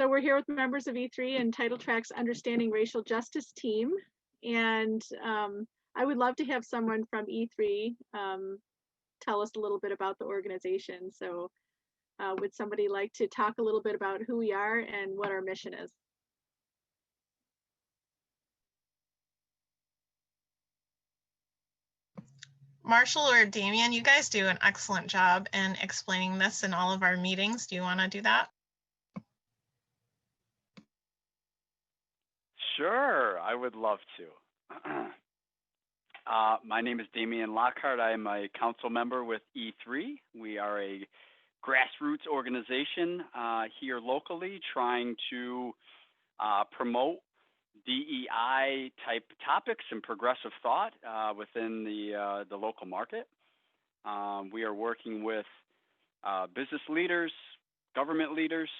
So we're here with members of E3 and Title Track's Understanding Racial Justice team. And I would love to have someone from E3 tell us a little bit about the organization. So would somebody like to talk a little bit about who we are and what our mission is? Marshall or Damian, you guys do an excellent job in explaining this in all of our meetings. Do you want to do that? Sure, I would love to. My name is Damian Lockhart. I am a council member with E3. We are a grassroots organization here locally trying to promote DEI type topics and progressive thought within the local market. We are working with business leaders, government leaders,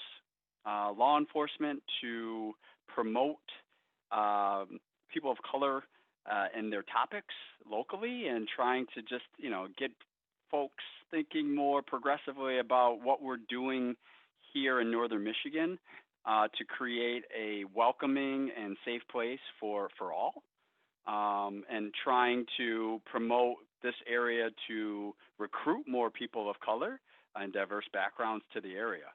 law enforcement to promote people of color and their topics locally, and trying to just, get folks thinking more progressively about what we're doing here in Northern Michigan to create a welcoming and safe place for all, and trying to promote this area to recruit more people of color and diverse backgrounds to the area.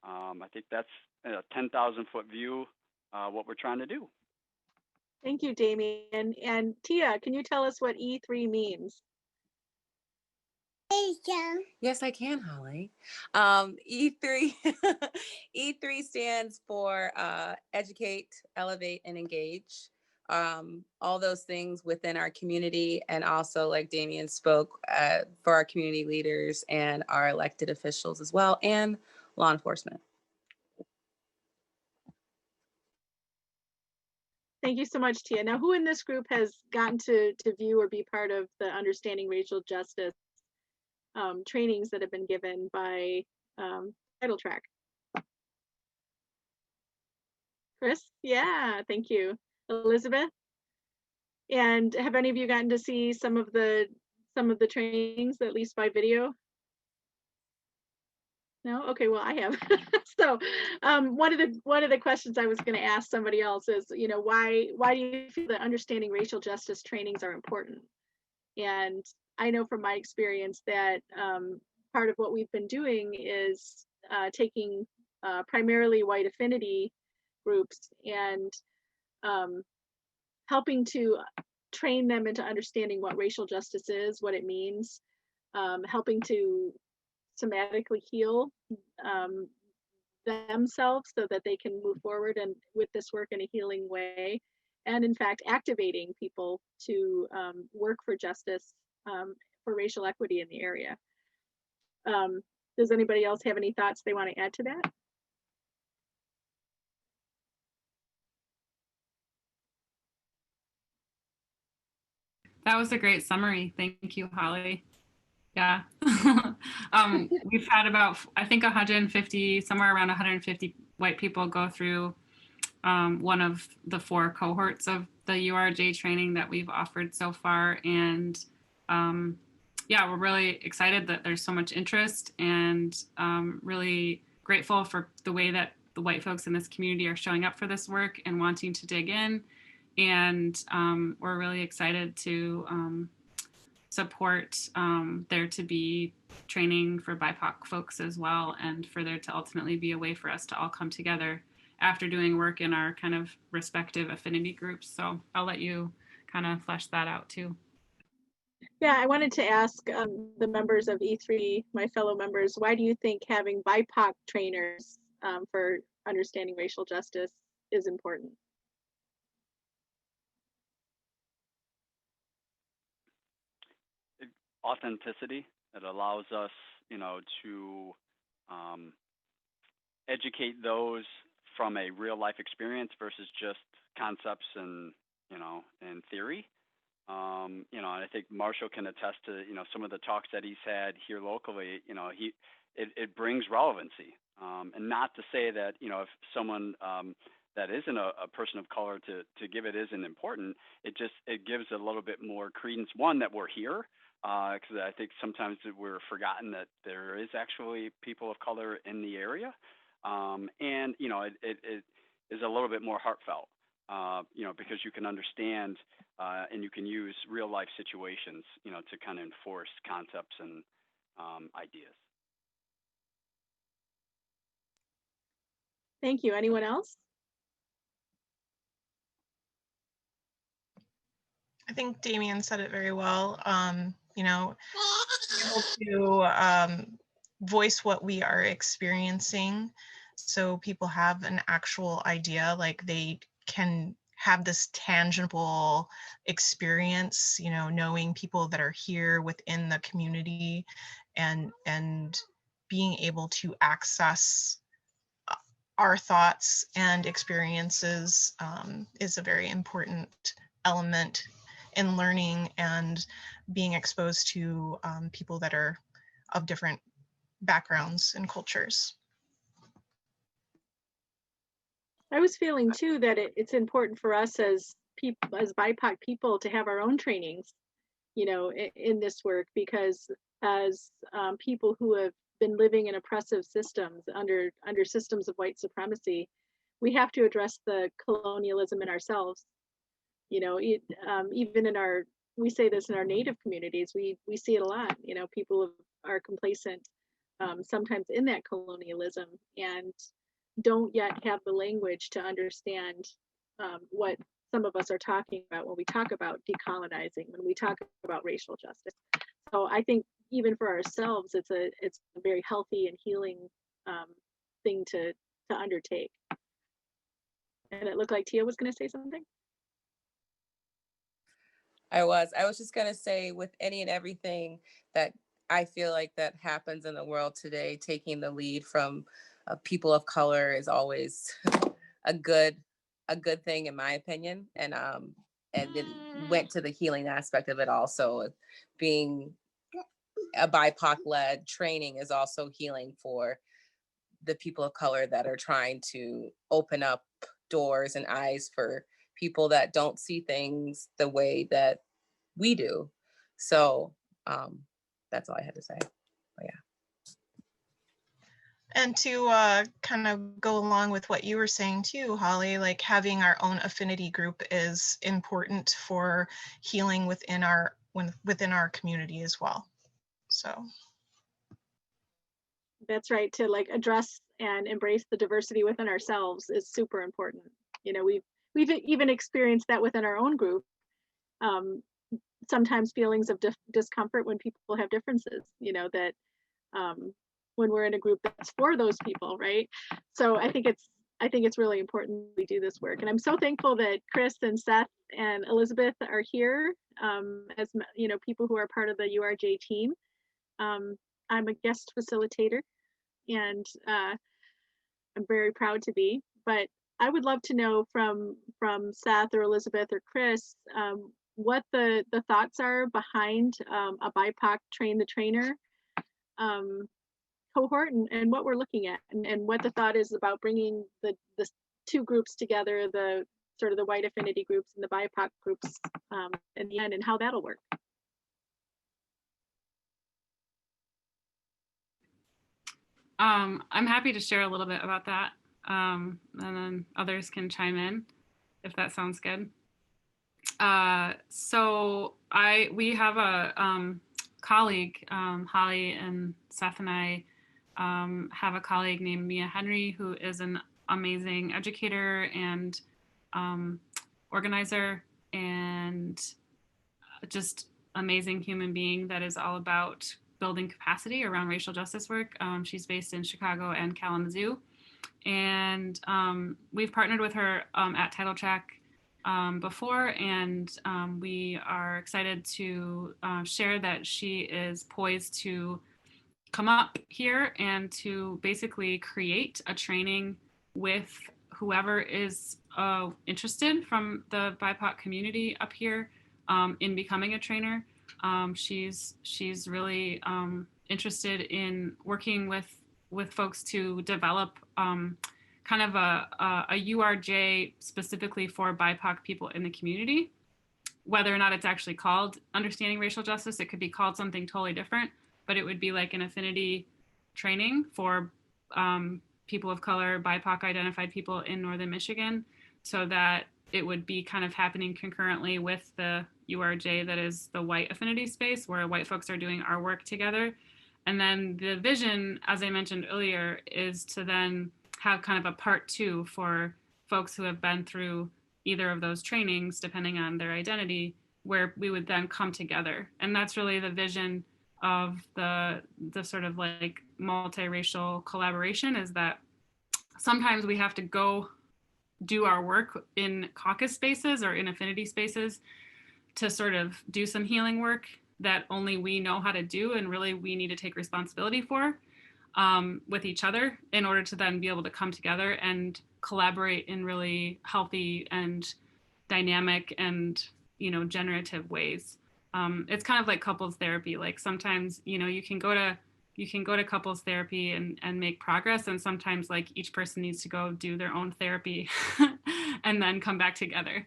I think that's a 10,000-foot view what we're trying to do. Thank you, Damian. And Tia, can you tell us what E3 means? Yes, I can, Holly. E3 E3 stands for educate, elevate, and engage. All those things within our community, and also, like Damian spoke, for our community leaders and our elected officials as well, and law enforcement. Thank you so much, Tia. Now, who in this group has gotten to view or be part of the Understanding Racial Justice trainings that have been given by Title Track? Chris? Yeah, thank you. Elizabeth? And have any of you gotten to see some of the trainings, at least by video? No? Okay, well, I have. So one of the questions I was going to ask somebody else is, why do you feel that understanding racial justice trainings are important? And I know from my experience that part of what we've been doing is taking primarily white affinity groups and helping to train them into understanding what racial justice is, what it means, helping to somatically heal themselves so that they can move forward and with this work in a healing way, and in fact activating people to work for justice, for racial equity in the area. Does anybody else have any thoughts they want to add to that? That was a great summary. Thank you, Holly. Yeah. We've had about, I think 150, somewhere around 150 white people go through one of the 4 cohorts of the URJ training that we've offered so far. And yeah, we're really excited that there's so much interest, and really grateful for the way that the white folks in this community are showing up for this work and wanting to dig in. And we're really excited to support there to be training for BIPOC folks as well, and for there to ultimately be a way for us to all come together after doing work in our kind of respective affinity groups. So I'll let you kind of flesh that out too. Yeah, I wanted to ask the members of E3, my fellow members, why do you think having BIPOC trainers for understanding racial justice is important? Authenticity. It allows us, to educate those from a real life experience versus just concepts and, and theory. And I think Marshall can attest to, some of the talks that he's had here locally. It brings relevancy, and not to say that, if someone that isn't a person of color to give it isn't important. It gives a little bit more credence. One, that we're here, because I think sometimes we're forgotten that there is actually people of color in the area, And, it is a little bit more heartfelt, because you can understand and you can use real life situations, to kind of enforce concepts and ideas. Thank you. Anyone else? I think Damian said it very well. Able to voice what we are experiencing so people have an actual idea, like they can have this tangible experience, knowing people that are here within the community and being able to access our thoughts and experiences is a very important element in learning and being exposed to people that are of different backgrounds and cultures. I was feeling too that it's important for us as people, as BIPOC people, to have our own trainings, in this work, because as people who have been living in oppressive systems under systems of white supremacy, we have to address the colonialism in ourselves. Even in we say this in our Native communities, we see it a lot. People are complacent sometimes in that colonialism and don't yet have the language to understand what some of us are talking about when we talk about decolonizing, when we talk about racial justice. So I think even for ourselves, it's a very healthy and healing thing to undertake. And it looked like Tia was going to say something. I was just going to say, with any and everything that I feel like that happens in the world today, taking the lead from people of color is always a good thing, in my opinion. And it went to the healing aspect of it also. Being a BIPOC led training is also healing for the people of color that are trying to open up doors and eyes for people that don't see things the way that we do. So that's all I had to say. But yeah. And to kind of go along with what you were saying too, Holly, like having our own affinity group is important for healing within our community as well. So that's right, to like address and embrace the diversity within ourselves is super important. We've even experienced that within our own group. Sometimes feelings of discomfort when people have differences, that when we're in a group that's for those people, right? So I think it's really important we do this work. And I'm so thankful that Chris and Seth and Elizabeth are here as people who are part of the URJ team. I'm a guest facilitator, and I'm very proud to be. But I would love to know from Seth or Elizabeth or Chris what the thoughts are behind a BIPOC Train the Trainer cohort, and what we're looking at, and what the thought is about bringing the two groups together, the sort of the white affinity groups and the BIPOC groups in the end, and how that'll work. I'm happy to share a little bit about that, and then others can chime in if that sounds good. So we have a colleague, Holly and Seth and I have a colleague named Mia Henry, who is an amazing educator and organizer and just amazing human being that is all about building capacity around racial justice work. She's based in Chicago and Kalamazoo. And we've partnered with her at Title Track before, and we are excited to share that she is poised to come up here and to basically create a training with whoever is interested from the BIPOC community up here in becoming a trainer. She's really interested in working with folks to develop kind of a URJ specifically for BIPOC people in the community. Whether or not it's actually called Understanding Racial Justice, it could be called something totally different, but it would be like an affinity training for people of color, BIPOC identified people in Northern Michigan, so that it would be kind of happening concurrently with the URJ, that is the white affinity space, where white folks are doing our work together. And then the vision, as I mentioned earlier, is to then have kind of a part 2 for folks who have been through either of those trainings, depending on their identity, where we would then come together. And that's really the vision of the sort of like multiracial collaboration, is that sometimes we have to go do our work in caucus spaces or in affinity spaces to sort of do some healing work that only we know how to do, and really we need to take responsibility for with each other, in order to then be able to come together and collaborate in really healthy and dynamic and, you know, generative ways. It's kind of like couples therapy. Like sometimes, you know, you can go to couples therapy and make progress, and sometimes like each person needs to go do their own therapy and then come back together.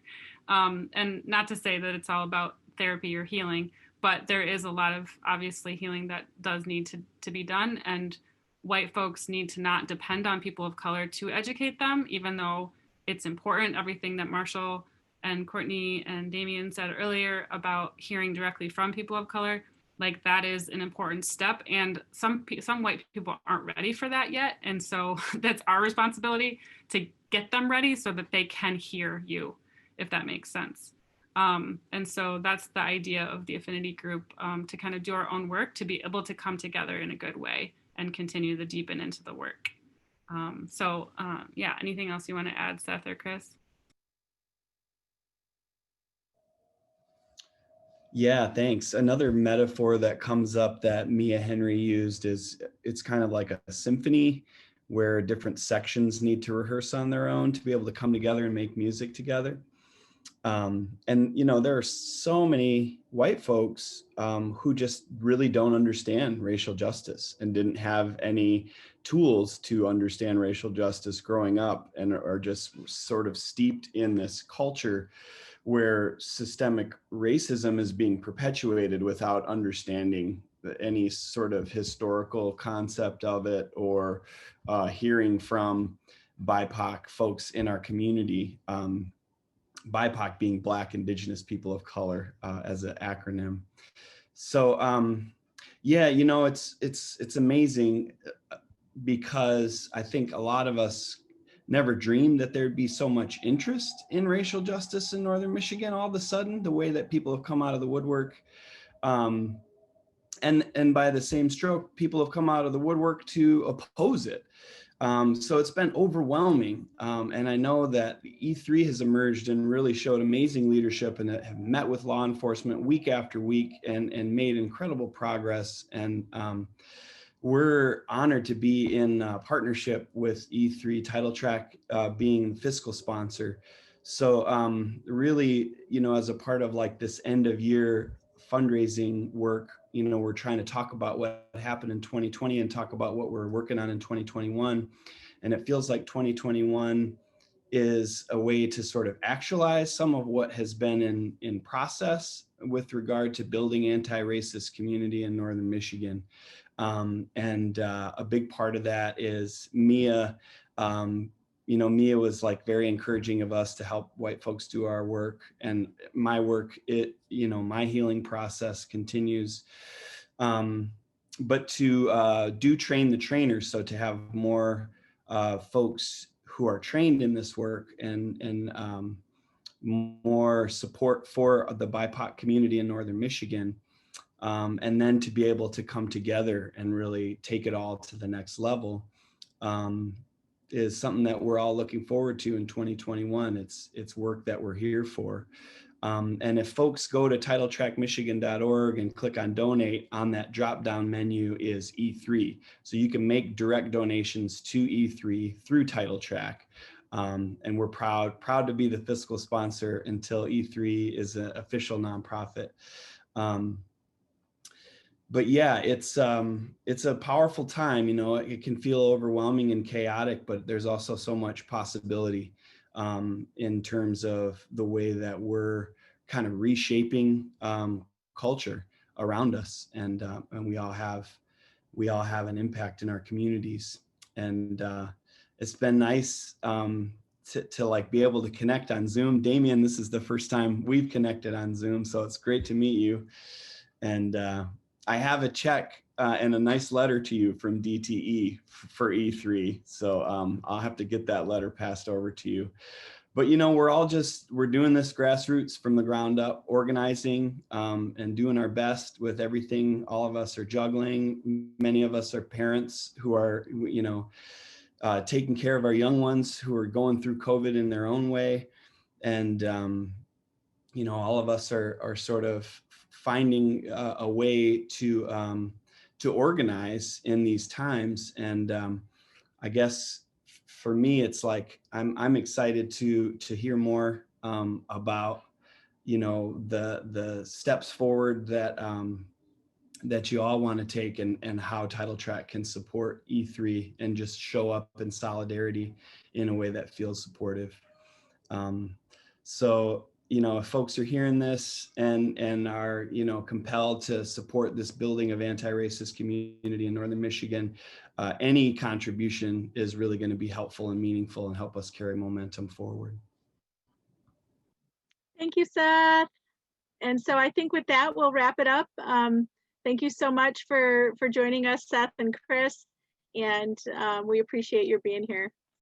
And not to say that it's all about therapy or healing, but there is a lot of obviously healing that does need to be done, and white folks need to not depend on people of color to educate them, even though it's important. Everything that Marshall and Courtney and Damian said earlier about hearing directly from people of color, like that is an important step. And some white people aren't ready for that yet. And so that's our responsibility to get them ready so that they can hear you, if that makes sense. And so that's the idea of the affinity group, to kind of do our own work, to be able to come together in a good way and continue to deepen into the work. Yeah, anything else you want to add, Seth or Chris? Yeah, thanks. Another metaphor that comes up that Mia Henry used is it's kind of like a symphony where different sections need to rehearse on their own to be able to come together and make music together. And, you know, there are so many white folks who just really don't understand racial justice and didn't have any tools to understand racial justice growing up, and are just sort of steeped in this culture where systemic racism is being perpetuated without understanding any sort of historical concept of it, or hearing from BIPOC folks in our community. BIPOC being Black, Indigenous, people of color, as an acronym. So yeah, you know, it's amazing, because I think a lot of us never dreamed that there'd be so much interest in racial justice in Northern Michigan all of a sudden, the way that people have come out of the woodwork. And by the same stroke, people have come out of the woodwork to oppose it. So it's been overwhelming. And I know that E3 has emerged and really showed amazing leadership, and have met with law enforcement week after week and made incredible progress. And we're honored to be in partnership with E3 Title Track, being fiscal sponsor. So really, you know, as a part of like this end of year fundraising work, you know, we're trying to talk about what happened in 2020 and talk about what we're working on in 2021. And it feels like 2021 is a way to sort of actualize some of what has been in process with regard to building anti-racist community in Northern Michigan. And a big part of that is Mia. You know, Mia was like very encouraging of us to help white folks do our work, and my work, you know, my healing process continues. But to do train the trainers, so to have more folks who are trained in this work, and more support for the BIPOC community in Northern Michigan. And then to be able to come together and really take it all to the next level is something that we're all looking forward to in 2021. It's work that we're here for. And if folks go to titletrackmichigan.org and click on donate, on that drop-down menu is E3. So you can make direct donations to E3 through Title Track. And we're proud to be the fiscal sponsor until E3 is an official nonprofit. But yeah, it's a powerful time. You know, it can feel overwhelming and chaotic, but there's also so much possibility in terms of the way that we're kind of reshaping culture around us, and we all have an impact in our communities. And it's been nice to like be able to connect on Zoom. Damian, this is the first time we've connected on Zoom, so it's great to meet you. And I have a check and a nice letter to you from DTE for E3. So I'll have to get that letter passed over to you. But, you know, we're doing this grassroots from the ground up, organizing and doing our best with everything. All of us are juggling. Many of us are parents who are, you know, taking care of our young ones who are going through COVID in their own way. And, you know, all of us are sort of finding a way to organize in these times. And I guess for me, it's like I'm excited to hear more about, you know, the steps forward that that you all want to take, and how Title Track can support E3 and just show up in solidarity in a way that feels supportive. So, you know, if folks are hearing this and are, you know, compelled to support this building of anti-racist community in Northern Michigan, any contribution is really going to be helpful and meaningful and help us carry momentum forward. Thank you, Seth. And so I think with that, we'll wrap it up. Thank you so much for joining us, Seth and Chris, and we appreciate your being here.